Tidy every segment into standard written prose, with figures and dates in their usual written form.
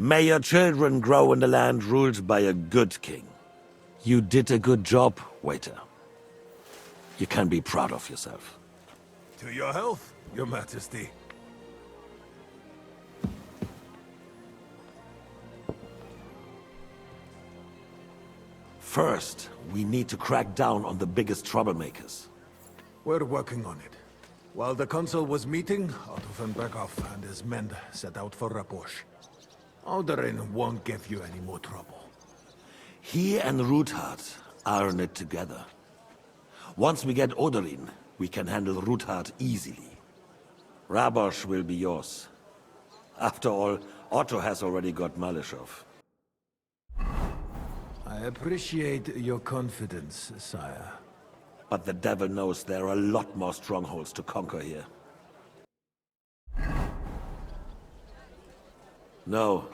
May your children grow in a land ruled by a good king. You did a good job, waiter. You can be proud of yourself. To your health, your majesty. First, we need to crack down on the biggest troublemakers. We're working on it. While the consul was meeting, Otto von Berghoff and his men set out for Raposh. Alderin won't give you any more trouble. He and Ruthard are in it together. Once we get Oderin, we can handle Ruthard easily. Rabosh will be yours. After all, Otto has already got Malishov. I appreciate your confidence, sire. But the devil knows there are a lot more strongholds to conquer here. No.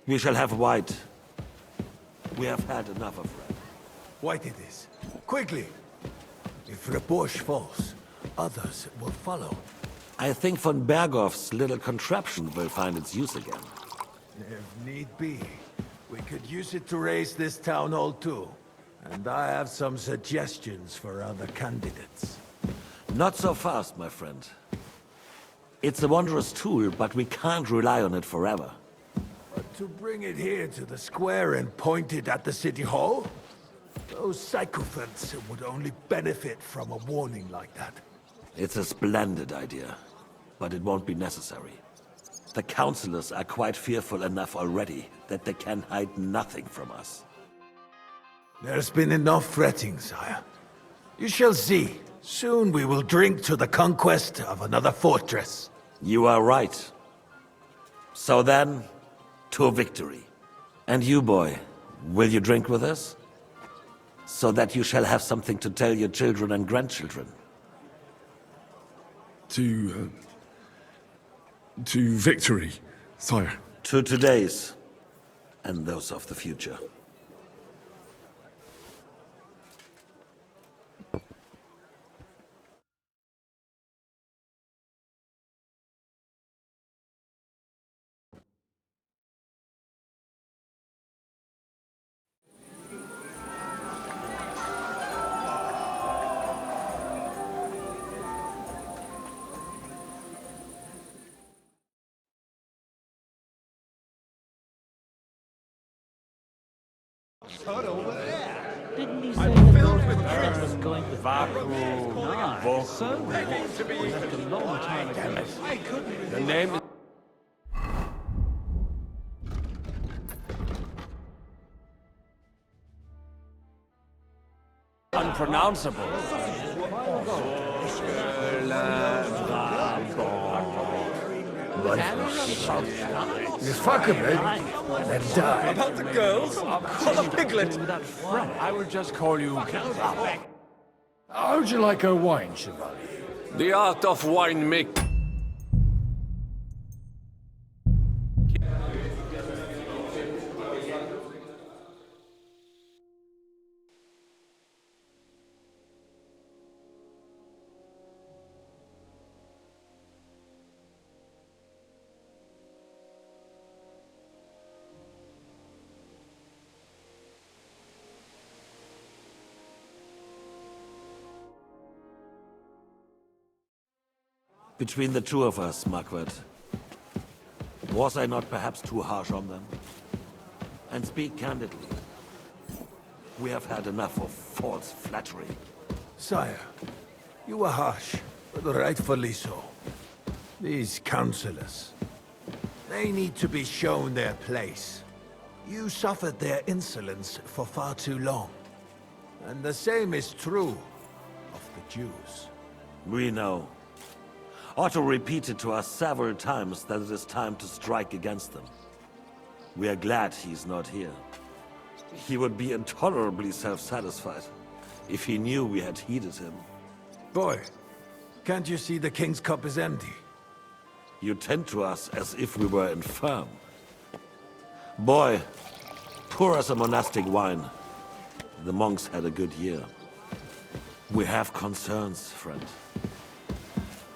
We shall have White. We have had enough of Red. White it is. Quickly! If Raposh falls, others will follow. I think von Berghoff's little contraption will find its use again. If need be, we could use it to raise this town hall too. And I have some suggestions for other candidates. Not so fast, my friend. It's a wondrous tool, but we can't rely on it forever. But to bring it here to the square and point it at the city hall? Those sycophants would only benefit from a warning like that. It's a splendid idea, but it won't be necessary. The councillors are quite fearful enough already that they can hide nothing from us. There's been enough fretting, sire. You shall see. Soon we will drink to the conquest of another fortress. You are right. So then, to victory. And you, boy, will you drink with us? So that you shall have something to tell your children and grandchildren. To victory, sire. To today's, and those of the future. Didn't he say the Lord was going to Vaku? So we left a long time ago. The name is... unpronounceable. You fuck him, then die. About the girls? Or the piglet? I will just call you... How'd you like a wine, Chevalier? The art of wine make... Between the two of us, Marquardt, was I not perhaps too harsh on them? And speak candidly, we have had enough of false flattery. Sire, you were harsh, but rightfully so. These councillors, they need to be shown their place. You suffered their insolence for far too long. And the same is true of the Jews. We know. Otto repeated to us several times that it is time to strike against them. We are glad he's not here. He would be intolerably self-satisfied if he knew we had heeded him. Boy, can't you see the king's cup is empty? You tend to us as if we were infirm. Boy, pour us a monastic wine. The monks had a good year. We have concerns, friend.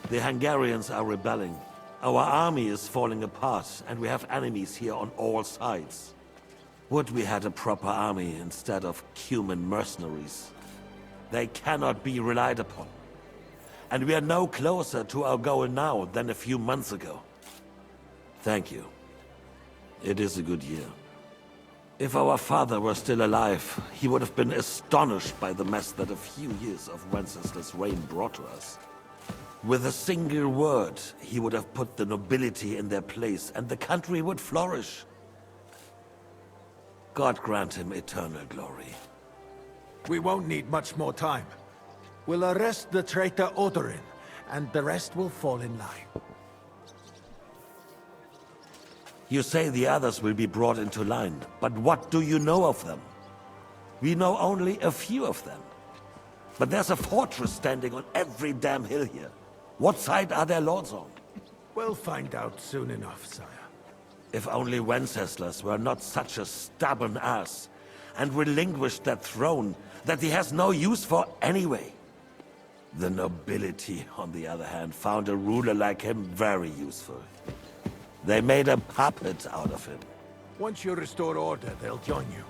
The Hungarians are rebelling, Our army is falling apart, and we have enemies here on all sides. Would we had a proper army instead of human mercenaries. They cannot be relied upon. And we are no closer to our goal now than a few months ago. Thank you. It is a good year. If our father were still alive, he would have been astonished by the mess that a few years of Wenceslas' reign brought to us. With a single word, he would have put the nobility in their place, and the country would flourish. God grant him eternal glory. We won't need much more time. We'll arrest the traitor Odorin, and the rest will fall in line. You say the others will be brought into line, but what do you know of them? We know only a few of them. But there's a fortress standing on every damn hill here. What side are their lords on? We'll find out soon enough, sire. If only Wenceslas were not such a stubborn ass, and relinquished that throne that he has no use for anyway. The nobility, on the other hand, found a ruler like him very useful. They made a puppet out of him. Once you restore order, they'll join you.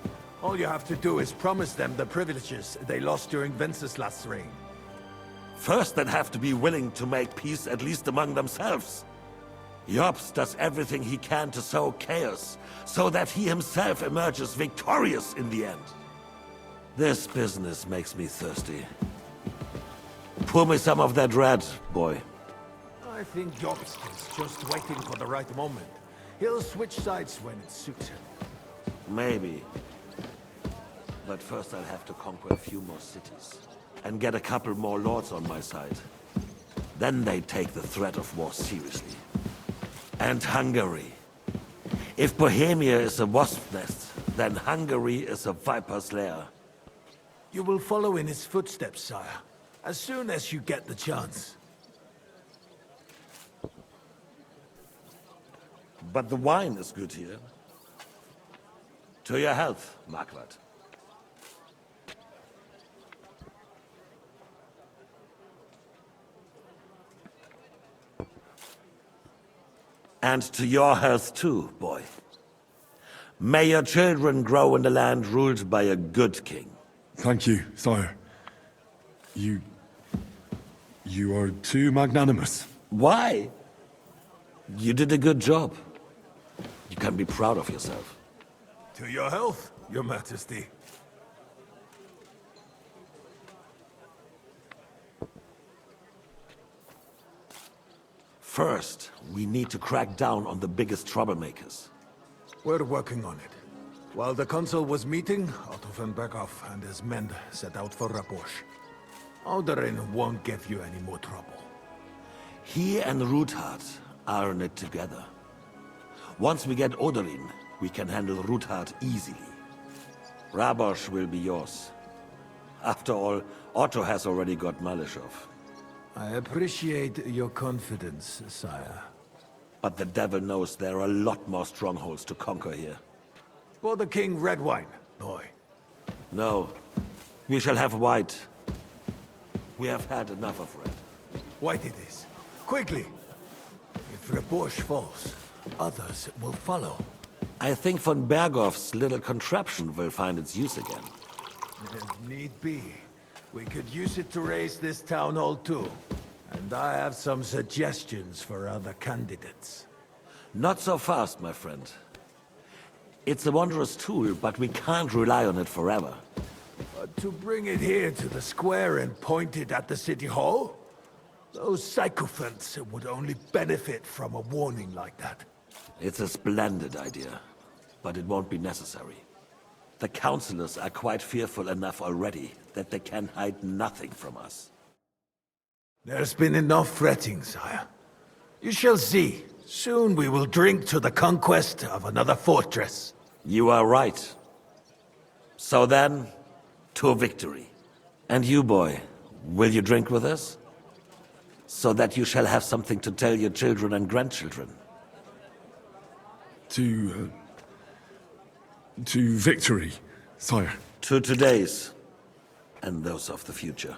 All you have to do is promise them the privileges they lost during Wenceslas' reign. First, they'd have to be willing to make peace at least among themselves. Jobst does everything he can to sow chaos, so that he himself emerges victorious in the end. This business makes me thirsty. Pour me some of that red, boy. I think Jobst is just waiting for the right moment. He'll switch sides when it suits him. Maybe. But first I'll have to conquer a few more cities. And get a couple more lords on my side. Then they take the threat of war seriously. And Hungary. If Bohemia is a wasp's nest, then Hungary is a viper's lair. You will follow in his footsteps, sire, as soon as you get the chance. But the wine is good here. To your health, Marquardt. And to your health too, boy. May your children grow in a land ruled by a good king. Thank you, sire. You are too magnanimous. Why? You did a good job. You can be proud of yourself. To your health, your majesty. First, we need to crack down on the biggest troublemakers. We're working on it. While the consul was meeting, Otto von Berghoff and his men set out for Raposh. Odorin won't give you any more trouble. He and Ruthard are in it together. Once we get Odorin, we can handle Ruthard easily. Rabosh will be yours. After all, Otto has already got Malishov. I appreciate your confidence, sire. But the devil knows there are a lot more strongholds to conquer here. For the king, red wine, boy. No, we shall have white. We have had enough of red. White it is. Quickly! If Raposh falls, others will follow. I think von Berghoff's little contraption will find its use again. If need be, we could use it to raise this town hall too. And I have some suggestions for other candidates. Not so fast, my friend. It's a wondrous tool, but we can't rely on it forever. But to bring it here to the square and point it at the city hall? Those sycophants would only benefit from a warning like that. It's a splendid idea, but it won't be necessary. The councillors are quite fearful enough already that they can hide nothing from us. There's been enough fretting, sire. You shall see. Soon we will drink to the conquest of another fortress. You are right. So then, to victory. And you, boy, will you drink with us? So that you shall have something to tell your children and grandchildren. To victory, sire. To today's, and those of the future.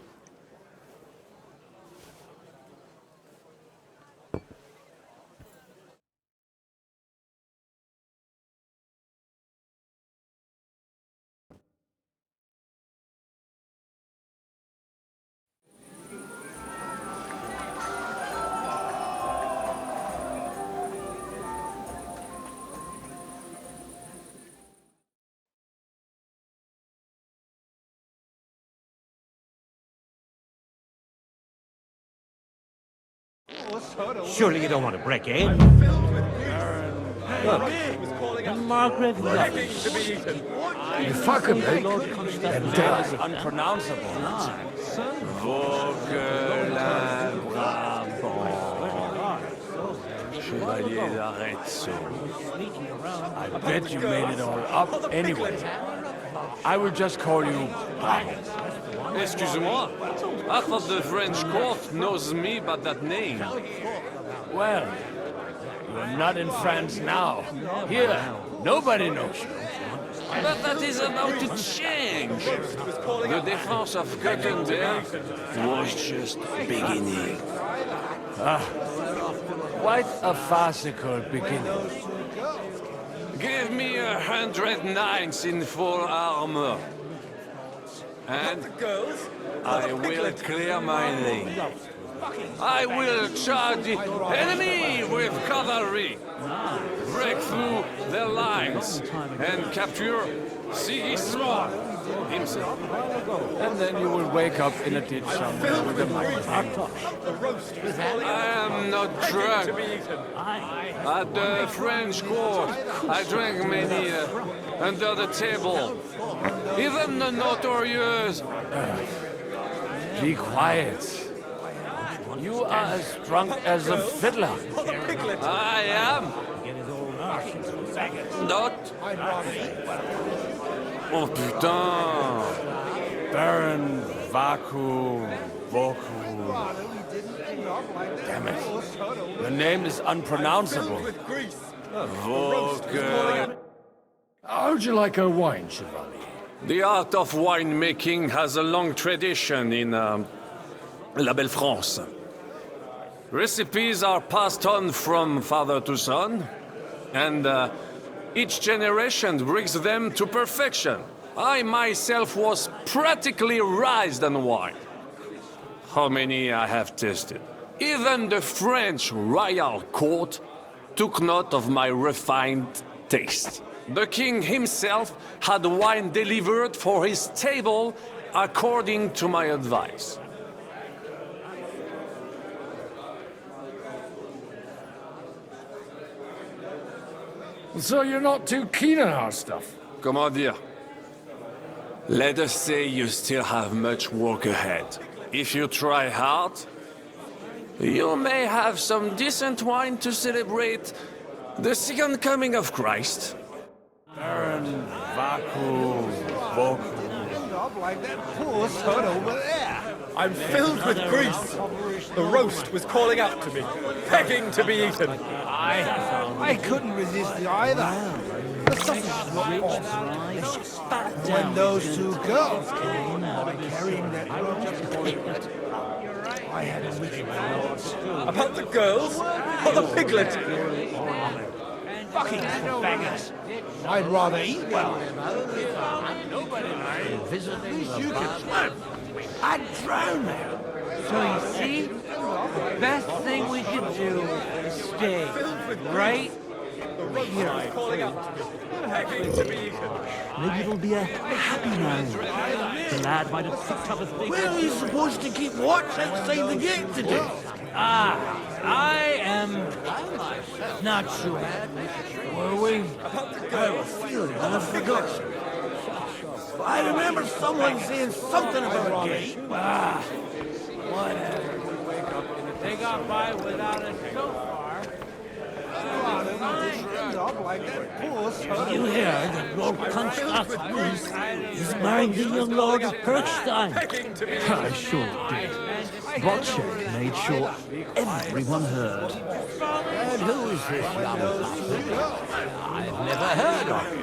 Surely you don't want to break in? Look, Margaret You fuck him, eh? And die. Unpronounceable. Chevalier d'Arezzo. I bet you made it all up anyway. I will just call you Bravo. Excuse-moi. Half of the French court knows me by that name. Well, you're not in France now. Here, nobody knows you. But that is about to change. The defense of Köthenberg was just beginning. Quite a farcical beginning. Give me 100 knights in full armor. And I will clear my lane. I will charge the enemy with cavalry, break through their lines, and capture Sigismund himself. And then you will wake up in a ditch somewhere with a microphone. I am not drunk. At the French court, I drank many under the table. Even the notorious. Be quiet. You are as drunk as a fiddler. I am. Not. Oh putain. Baron Vaku Voku. Damn it. The name is unpronounceable. Vogue. How would you like a wine, Chevalier? The art of winemaking has a long tradition in La Belle France. Recipes are passed on from father to son, and each generation brings them to perfection. I myself was practically raised on wine. How many I have tasted. Even the French royal court took note of my refined taste. The king himself had wine delivered for his table according to my advice. So you're not too keen on our stuff? Comment dire? Let us say you still have much work ahead. If you try hard, you may have some decent wine to celebrate the second coming of Christ. Baron Vaku Voku. Like that poor son over there. I'm filled with grief. The roast was calling out to me, begging to be eaten. I couldn't resist it either. The sausage were awful. When those two girls came carrying that roast, I had a wicked about the girls or the piglet. Fucking bangers. I'd rather eat well. At least you can swim. I'd drown there. So you see, the best thing we could do is stay right here. Maybe it'll be a happy night. The lad might have picked up a thing. Where are you supposed to keep watch outside the gate today? I am not sure. Were we? I have a feeling I forgot. I remember someone saying something about a gate. Whatever. They got by without us so far. You hear that Lord Constantine is marrying the young Lord of Kirkstein? I sure did. Botchek made sure everyone heard. And who is this young lad? I've never heard of him.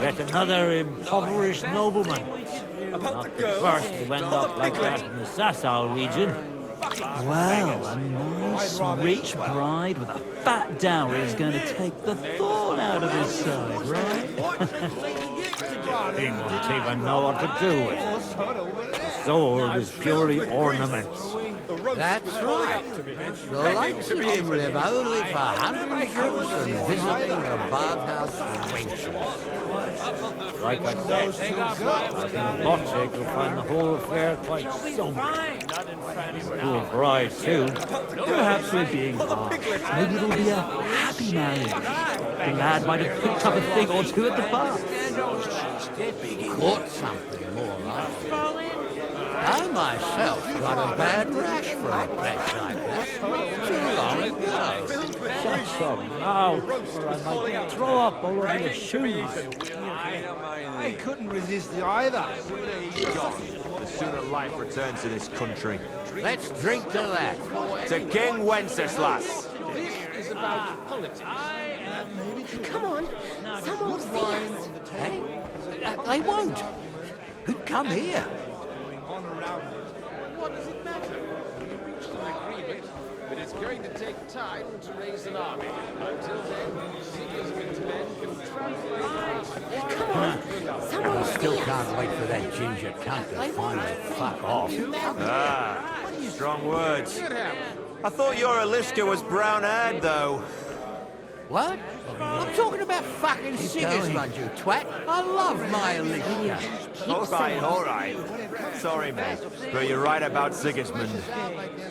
Yet another impoverished nobleman. Not the first to end up like that in the Sasau region. Well, a nice, rich bride with a fat dowry is going to take the thorn out of his side, right? He won't even know what to do with it. The sword is purely ornaments. That's right. The likes of him live only for hundreds and visiting the bathhouse wenches. Like I said, I think Botchek will find the whole affair quite somber. Poor bride, too. Perhaps we're being harsh. Maybe it'll be a happy marriage. The lad might have picked up a thing or two at the bar. Caught something more like it. I myself got a bad rash for a place like that. Too long ago. Such a mouth, or I might throw up all over your shoes. I couldn't resist you either. The sooner life returns to this country. Let's drink to that. To King Wenceslas. This is about politics. Come on, someone will see us. Hey, they won't. Who'd come here? What does it matter? We reached an agreement, but it's going to take time to raise an army. Until then, Sigismund's men can translate. Come on, someone will Still see us. can't wait for that ginger cunt to finally fuck off. Strong words. I thought your Alishka was brown-haired, though. What? I'm talking about fucking Sigismund, you twat. I love my Alicia. All right. Sorry, mate, but you're right about Sigismund.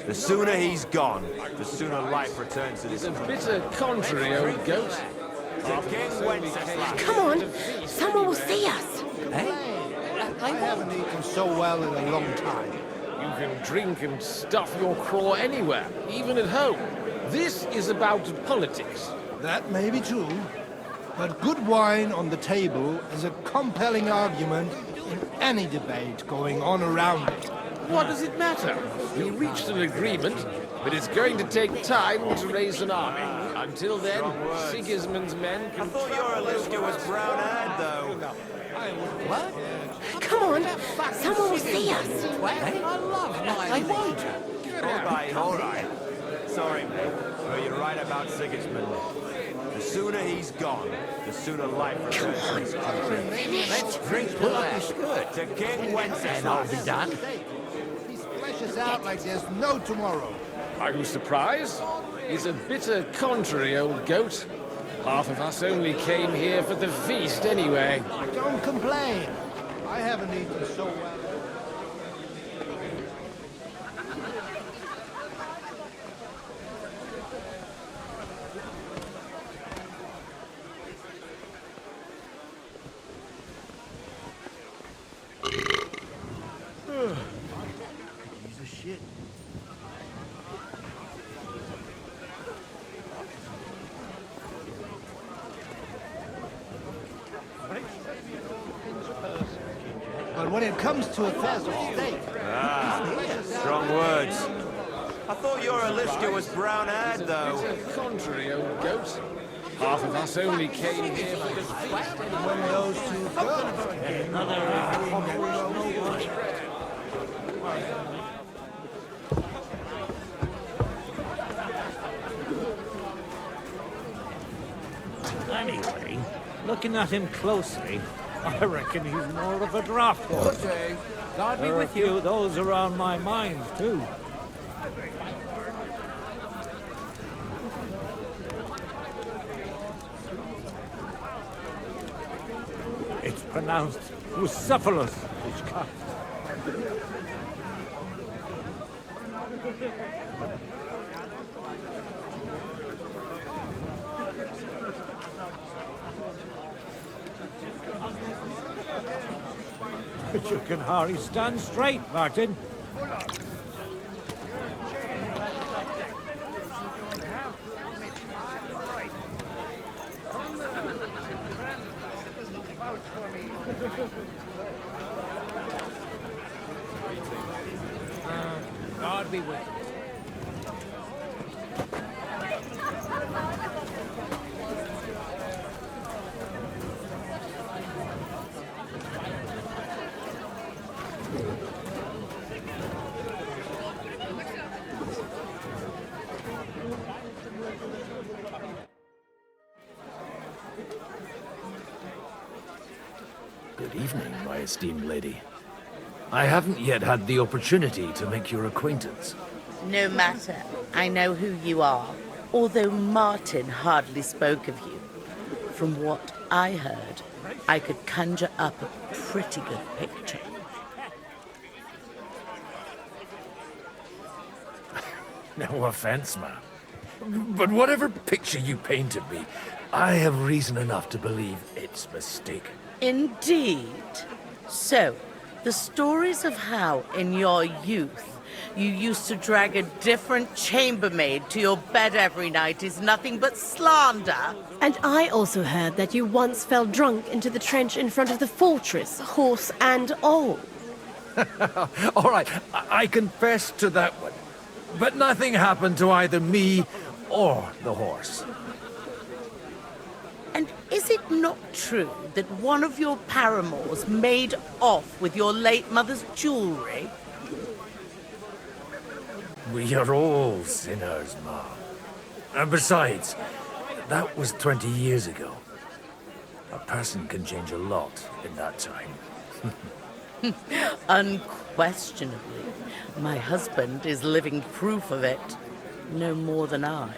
The sooner he's gone, the sooner life returns to this It's a country. bitter contrary, old goat. To King Wenceslas. Come on, someone will see us. Hey? I haven't eaten so well in a long time. You can drink and stuff your craw anywhere, even at home. This is about politics. That may be true, but good wine on the table is a compelling argument in any debate going on around it. What does it matter? We reached an agreement, but it's going to take time to raise an army. Until then, Sigismund's men I can... thought your Alishka was brown-haired, though. What? Come on, someone will see us. Hey, I love my Alicia. All right. Sorry, mate, but you're right about Sigismund. The sooner he's gone, the sooner life returns to this country. Let's drink to that. To King Wenceslas. And I'll be done. He splashes out like there's no tomorrow. Are you surprised? It's a bitter contrary, old goat. Half of us only came here for the feast anyway. Don't complain. I haven't eaten so well. But when it comes to affairs of state, Strong words. I thought your Alishka was brown-haired, though. Bitter contrary, old goat. Half of us only came here for the feast anyway. when those two girls Anyway, looking at him closely, I reckon he's more of a draft horse. Okay. God be There are a with few you. of those around my mind, too. It's pronounced Bucephalus, which cut. But you can hardly stand straight, Martin. God be with you. Good evening, my esteemed lady. I haven't yet had the opportunity to make your acquaintance. No matter. I know who you are, although Martin hardly spoke of you. From what I heard, I could conjure up a pretty good picture. No offense, man. But whatever picture you painted me, I have reason enough to believe it's mistaken. Indeed. So, the stories of how, in your youth, you used to drag a different chambermaid to your bed every night is nothing but slander. And I also heard that you once fell drunk into the trench in front of the fortress, horse and all. All right, I confess to that one. But nothing happened to either me or the horse. And is it not true that one of your paramours made off with your late mother's jewelry? We are all sinners, Ma. And besides, that was 20 years ago. A person can change a lot in that time. Unquestionably. My husband is living proof of it. No more than I.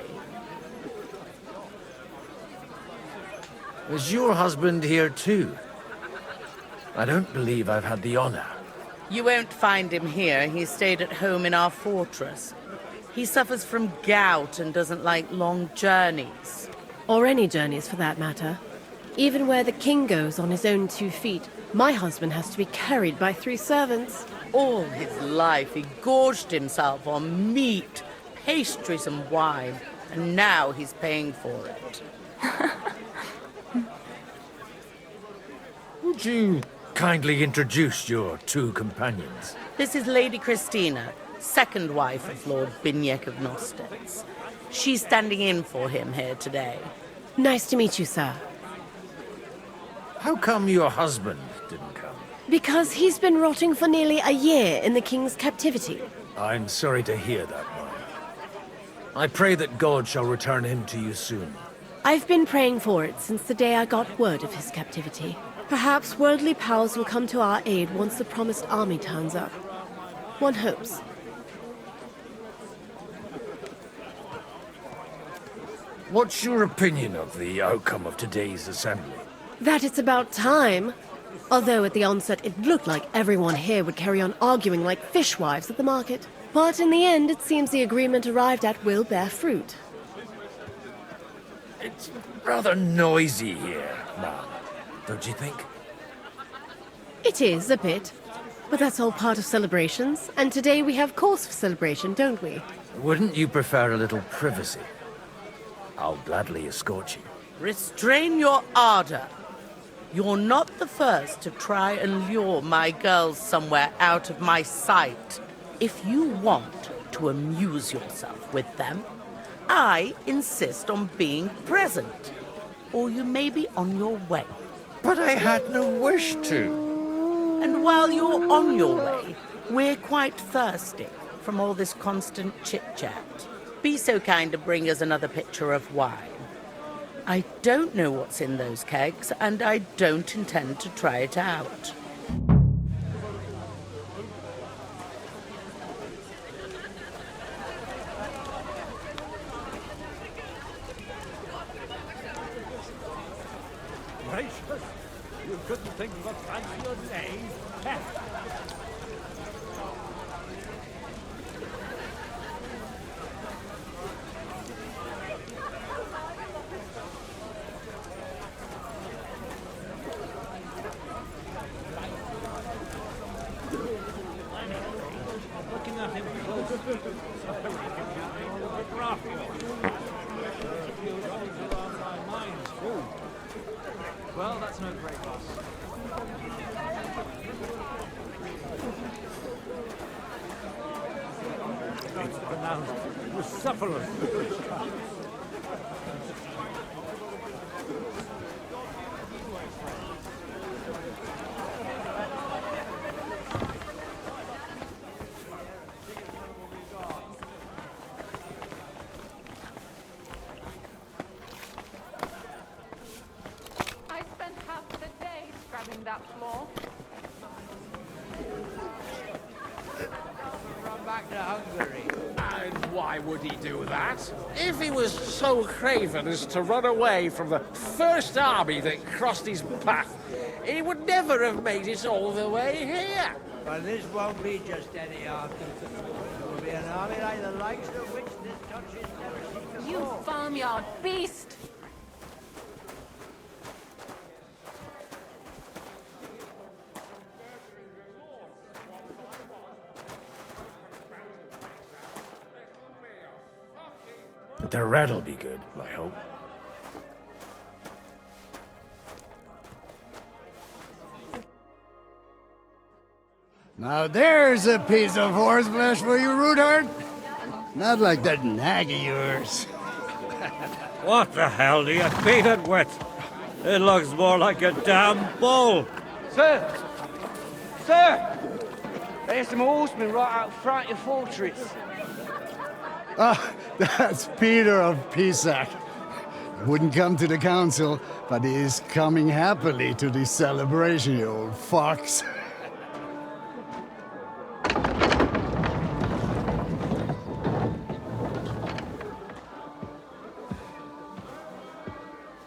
Is your husband here too? I don't believe I've had the honor. You won't find him here. He stayed at home in our fortress. He suffers from gout and doesn't like long journeys. Or any journeys, for that matter. Even where the king goes on his own 2 feet, my husband has to be carried by 3 servants. All his life he gorged himself on meat, pastries and wine, and now he's paying for it. Would you kindly introduce your 2 companions? This is Lady Christina, second wife of Lord Binyek of Nostitz. She's standing in for him here today. Nice to meet you, sir. How come your husband didn't come? Because he's been rotting for nearly a year in the king's captivity. I'm sorry to hear that, Mom. I pray that God shall return him to you soon. I've been praying for it since the day I got word of his captivity. Perhaps worldly powers will come to our aid once the promised army turns up. One hopes. What's your opinion of the outcome of today's assembly? That it's about time. Although at the onset it looked like everyone here would carry on arguing like fishwives at the market. But in the end, it seems the agreement arrived at will bear fruit. It's rather noisy here, Mom. Don't you think? It is, a bit. But that's all part of celebrations, and today we have cause for celebration, don't we? Wouldn't you prefer a little privacy? I'll gladly escort you. Restrain your ardor. You're not the first to try and lure my girls somewhere out of my sight. If you want to amuse yourself with them, I insist on being present. Or you may be on your way. But I had no wish to. And while you're on your way, we're quite thirsty from all this constant chit-chat. Be so kind to bring us another pitcher of wine. I don't know what's in those kegs, and I don't intend to try it out. Gracious, you couldn't think of a fancier name? Looking at him close. Well, that's no great loss. It's pronounced Bucephalus. I spent half the day scrubbing that floor. Run back to Hungary. And why would he do that? If he was so craven as to run away from the first army that crossed his path, he would never have made it all the way here. But this won't be just any army. It will be an army like the likes of which this country's never seen before. You farmyard beast! But the rat'll be good, I hope. Now there's a piece of horseflesh for you, Rootard. Not like that nag of yours. What the hell do you beat it with? It looks more like a damn bull. Sir! Sir! There's some horsemen right out front of the fortress. Ah, that's Peter of Pisac. Wouldn't come to the council, but he is coming happily to the celebration, you old fox.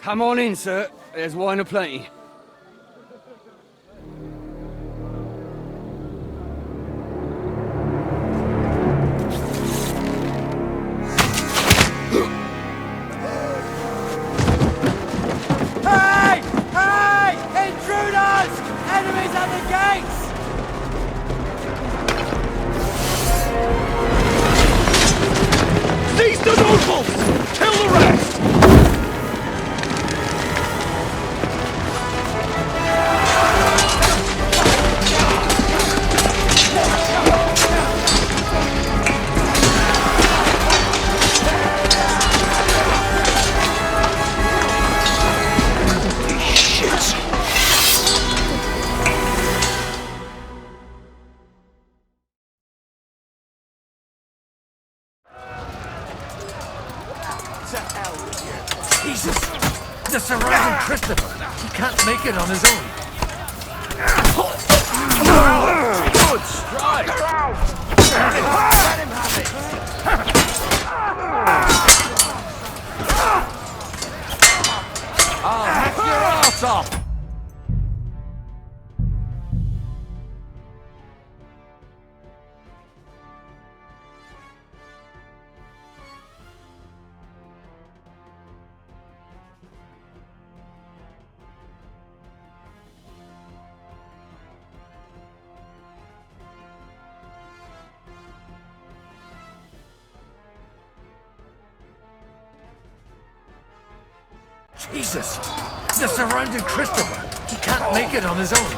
Come on in, sir. There's wine aplenty. Hey! Hey! Intruders! Enemies at the gates! Seize the nobles! Kill the rest! Jesus! The surrounding Christopher! He can't make it on his own! Good strike! Let him have it! I'll hack your ass off! Jesus! The surrounding Christopher! He can't make it on his own!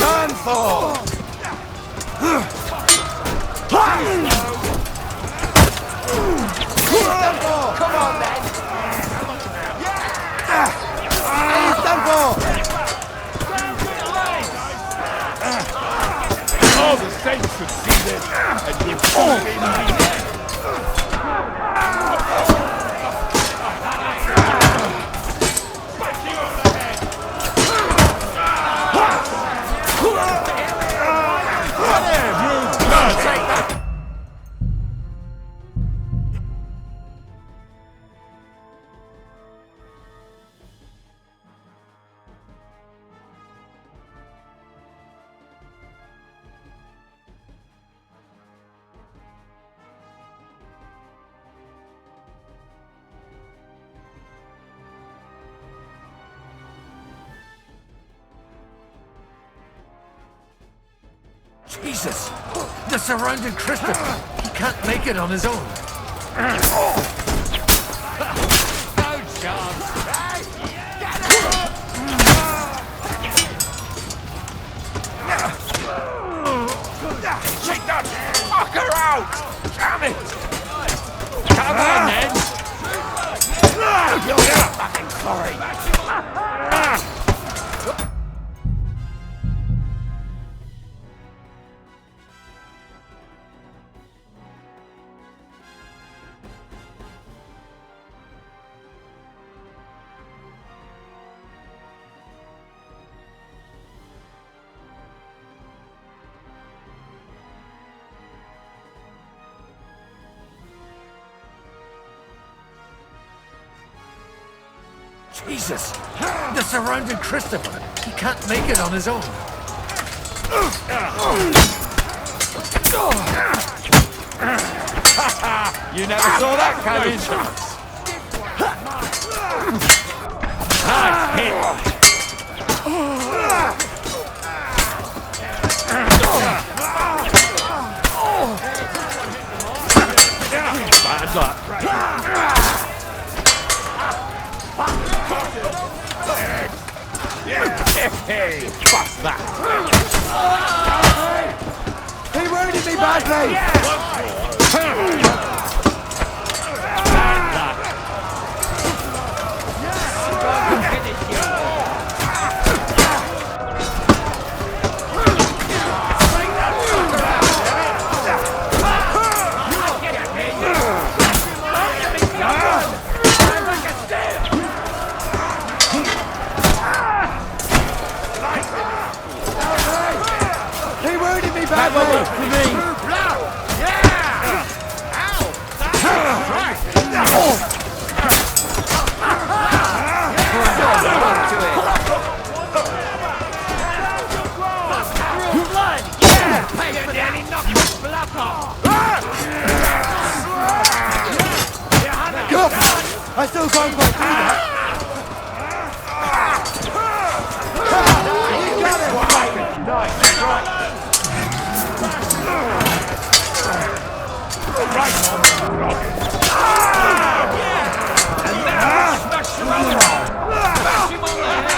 Done for! Come on, then! He's done for! All the saints should see this and give all in the Jesus! The surrounding Christopher! He can't make it on his own! no chance! Shake that fucker out! Damn it! Come on, then! You're fucking sorry! Jesus! They're surrounding Christopher. He can't make it on his own. You never saw that coming. Nice hit. Bad luck. Hey, bust that. He wounded me badly! He wounded me badly! I still can't quite do that. You got it! Nice, right. Right on, Rocket. And now, smash him on the head. Smash him on the head.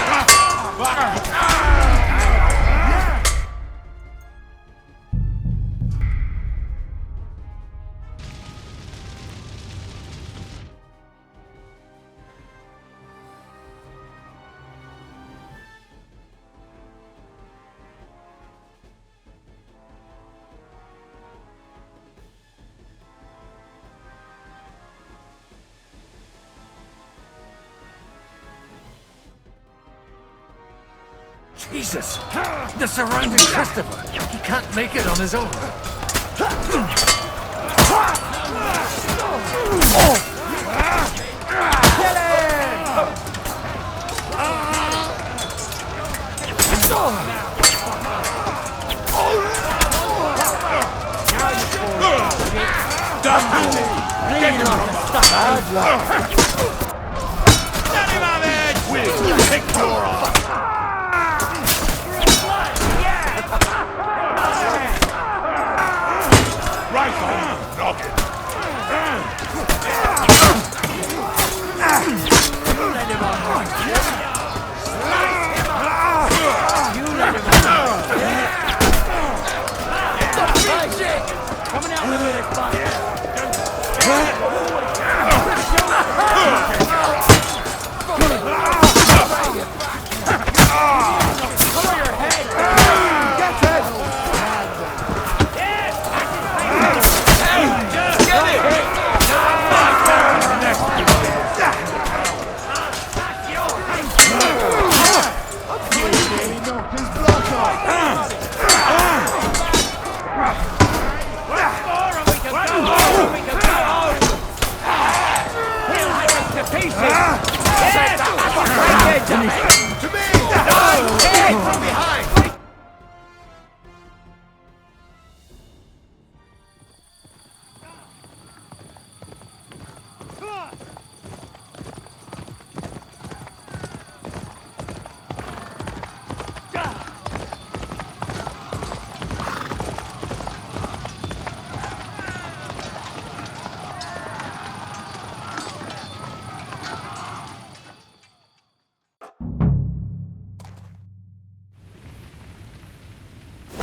Jesus! They're surrounding Christopher. He can't make it on his own.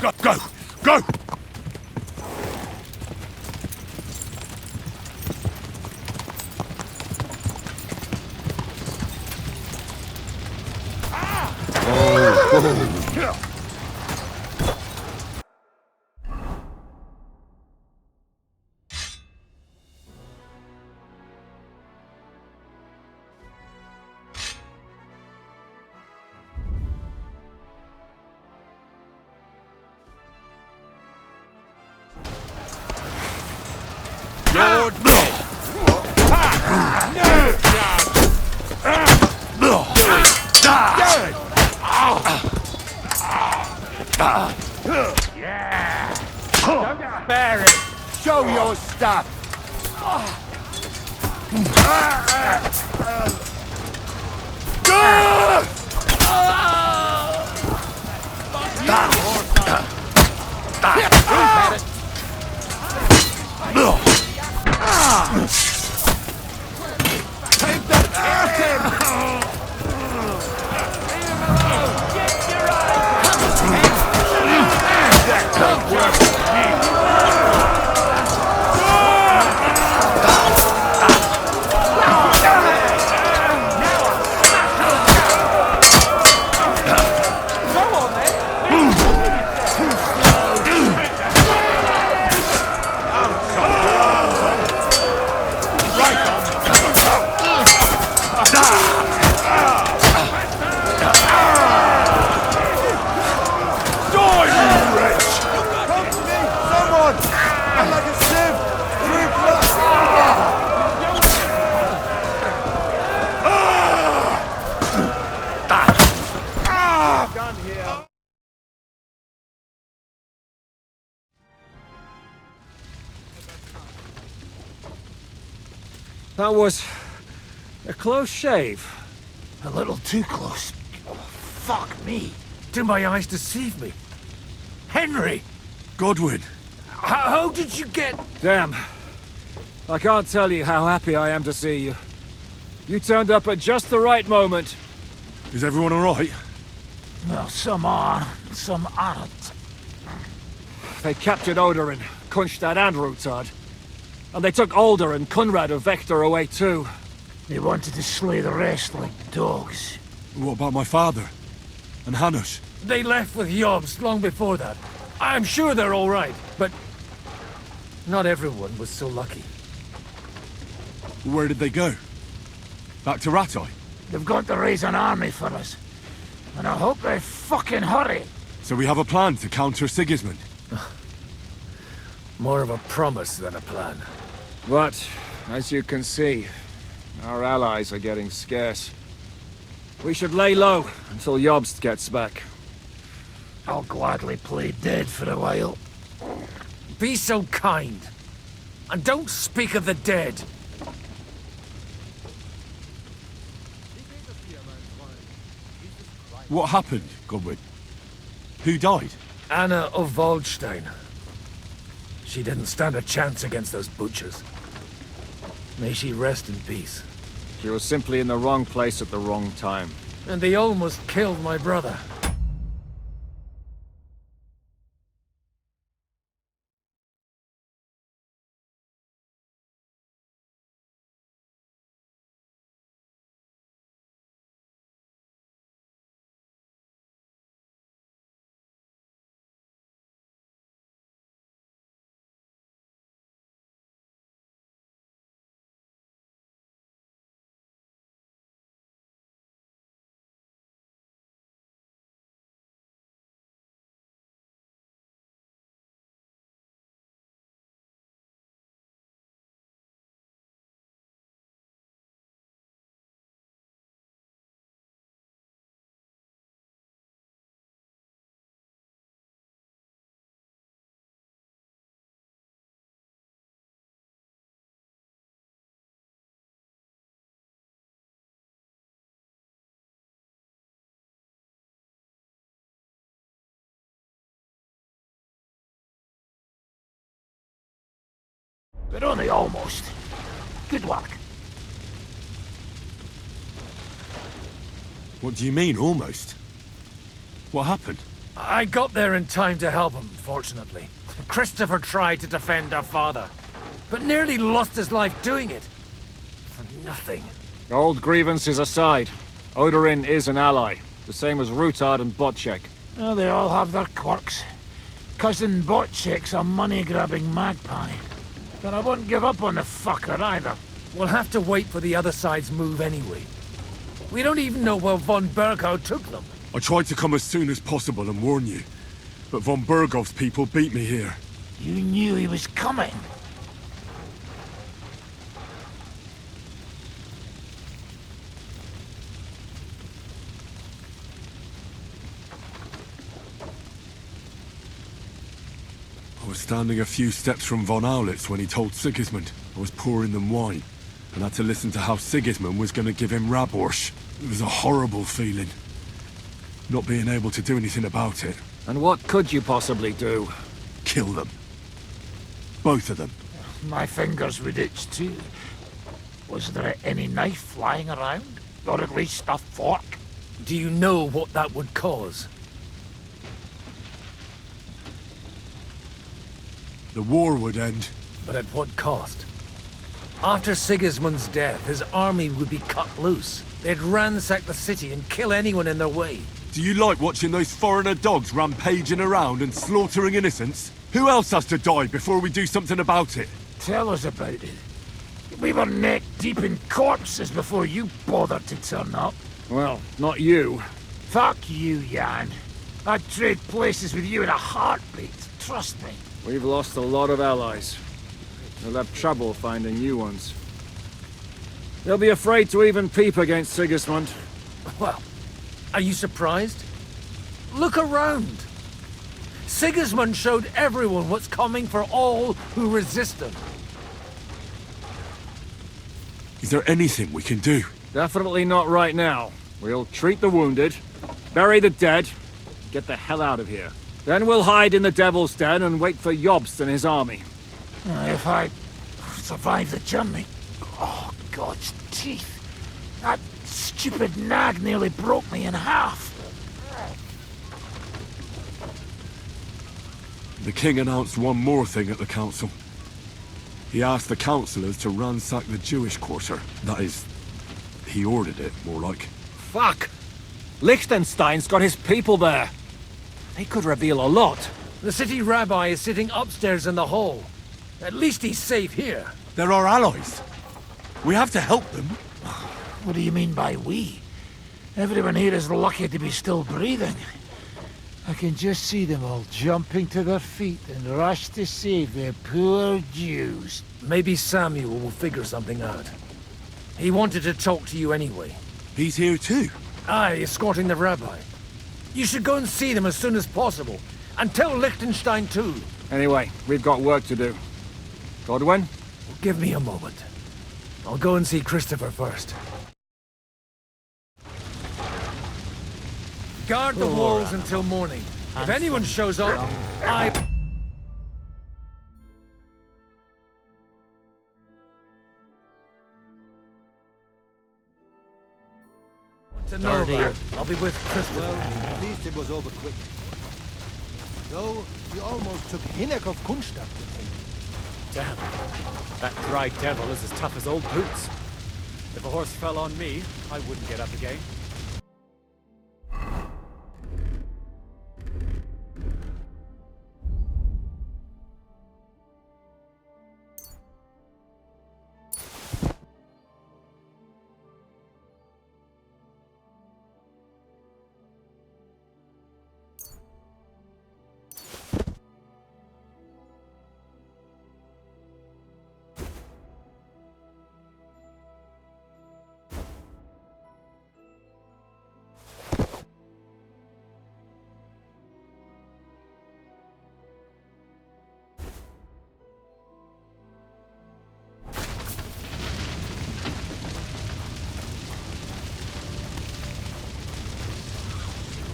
Go! Go! Go! You're dead! stuff! Take that airhead! That was a close shave. A little too close. Fuck me. Did my eyes deceive me? Henry! Godwin! How did you get... Damn. I can't tell you how happy I am to see you. You turned up at just the right moment. Is everyone alright? Well, some are, some aren't. They captured Odorin, Kunstad and Rutard. And they took Alder and Kunrad of Vector away too. They wanted to slay the rest like dogs. What about my father? And Hanush? They left with Jobst long before that. I'm sure they're all right, but... not everyone was so lucky. Where did they go? Back to Rattay? They've got to raise an army for us. And I hope they fucking hurry. So we have a plan to counter Sigismund? More of a promise than a plan. But, as you can see, our allies are getting scarce. We should lay low until Jobst gets back. I'll gladly play dead for a while. Be so kind. And don't speak of the dead. What happened, Godwin? Who died? Anna of Waldstein. She didn't stand a chance against those butchers. May she rest in peace. She was simply in the wrong place at the wrong time. And they almost killed my brother. But only almost. Good work. What do you mean, almost? What happened? I got there in time to help him, fortunately. Christopher tried to defend our father, but nearly lost his life doing it. For nothing. Old grievances aside, Odorin is an ally, the same as Rutard and Botchek. Oh, they all have their quirks. Cousin Botchek's a money-grabbing magpie. But I won't give up on the fucker either. We'll have to wait for the other side's move anyway. We don't even know where von Berghow took them. I tried to come as soon as possible and warn you, but von Bergov's people beat me here. You knew he was coming. I was standing a few steps from Von Aulitz when he told Sigismund I was pouring them wine, and had to listen to how Sigismund was going to give him Raborsch. It was a horrible feeling, not being able to do anything about it. And what could you possibly do? Kill them. Both of them. My fingers would itch too. Was there any knife lying around? Or at least a fork? Do you know what that would cause? The war would end. But at what cost? After Sigismund's death, his army would be cut loose. They'd ransack the city and kill anyone in their way. Do you like watching those foreigner dogs rampaging around and slaughtering innocents? Who else has to die before we do something about it? Tell us about it. We were neck deep in corpses before you bothered to turn up. Well, not you. Fuck you, Jan. I'd trade places with you in a heartbeat. Trust me. We've lost a lot of allies. We'll have trouble finding new ones. They'll be afraid to even peep against Sigismund. Well, are you surprised? Look around. Sigismund showed everyone what's coming for all who resist him. Is there anything we can do? Definitely not right now. We'll treat the wounded, bury the dead, get the hell out of here. Then we'll hide in the Devil's Den and wait for Jobst and his army. If I survive the journey... Oh, God's teeth. That stupid nag nearly broke me in half. The king announced one more thing at the council. He asked the councillors to ransack the Jewish quarter. That is, he ordered it, more like. Fuck! Liechtenstein's got his people there. They could reveal a lot. The city rabbi is sitting upstairs in the hall. At least he's safe here. They're our allies. We have to help them. What do you mean by we? Everyone here is lucky to be still breathing. I can just see them all jumping to their feet and rush to save their poor Jews. Maybe Samuel will figure something out. He wanted to talk to you anyway. He's here too? Aye, escorting the rabbi. You should go and see them as soon as possible. And tell Liechtenstein too. Anyway, we've got work to do. Godwin? Give me a moment. I'll go and see Christopher first. Guard the walls until morning. If anyone shows up, I... To Nova. I'll be with Christopher. At least it was over quick. Though, you almost took Hinnek of Kunstadt with him. Damn. That dry devil is as tough as old boots. If a horse fell on me, I wouldn't get up again.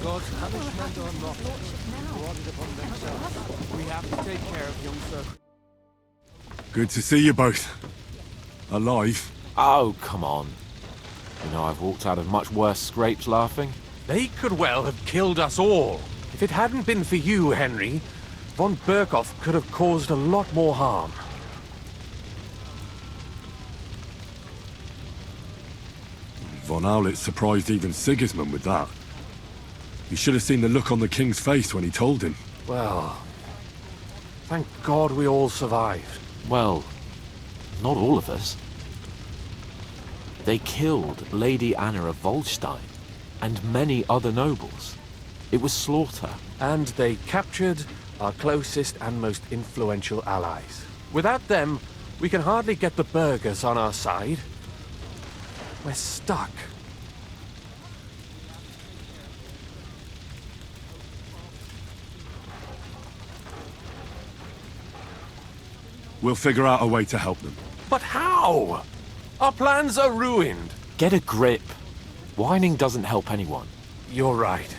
God's punishment or not, brought it upon themselves. We have to take care of young Sir. Good to see you both. Alive. Oh, come on. You know, I've walked out of much worse scrapes laughing. They could well have killed us all. If it hadn't been for you, Henry, von Berkhoff could have caused a lot more harm. Von Aulitz surprised even Sigismund with that. You should have seen the look on the king's face when he told him. Well, thank God we all survived. Well, not all of us. They killed Lady Anna of Volstein and many other nobles. It was slaughter. And they captured our closest and most influential allies. Without them, we can hardly get the burghers on our side. We're stuck. We'll figure out a way to help them. But how? Our plans are ruined. Get a grip. Whining doesn't help anyone. You're right.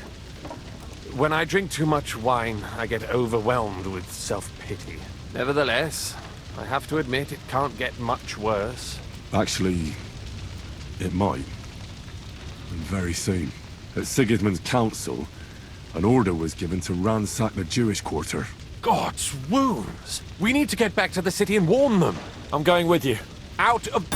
When I drink too much wine, I get overwhelmed with self-pity. Nevertheless, I have to admit it can't get much worse. Actually, it might. And very soon. At Sigismund's council, an order was given to ransack the Jewish quarter. God's wounds! We need to get back to the city and warn them! I'm going with you. Out of...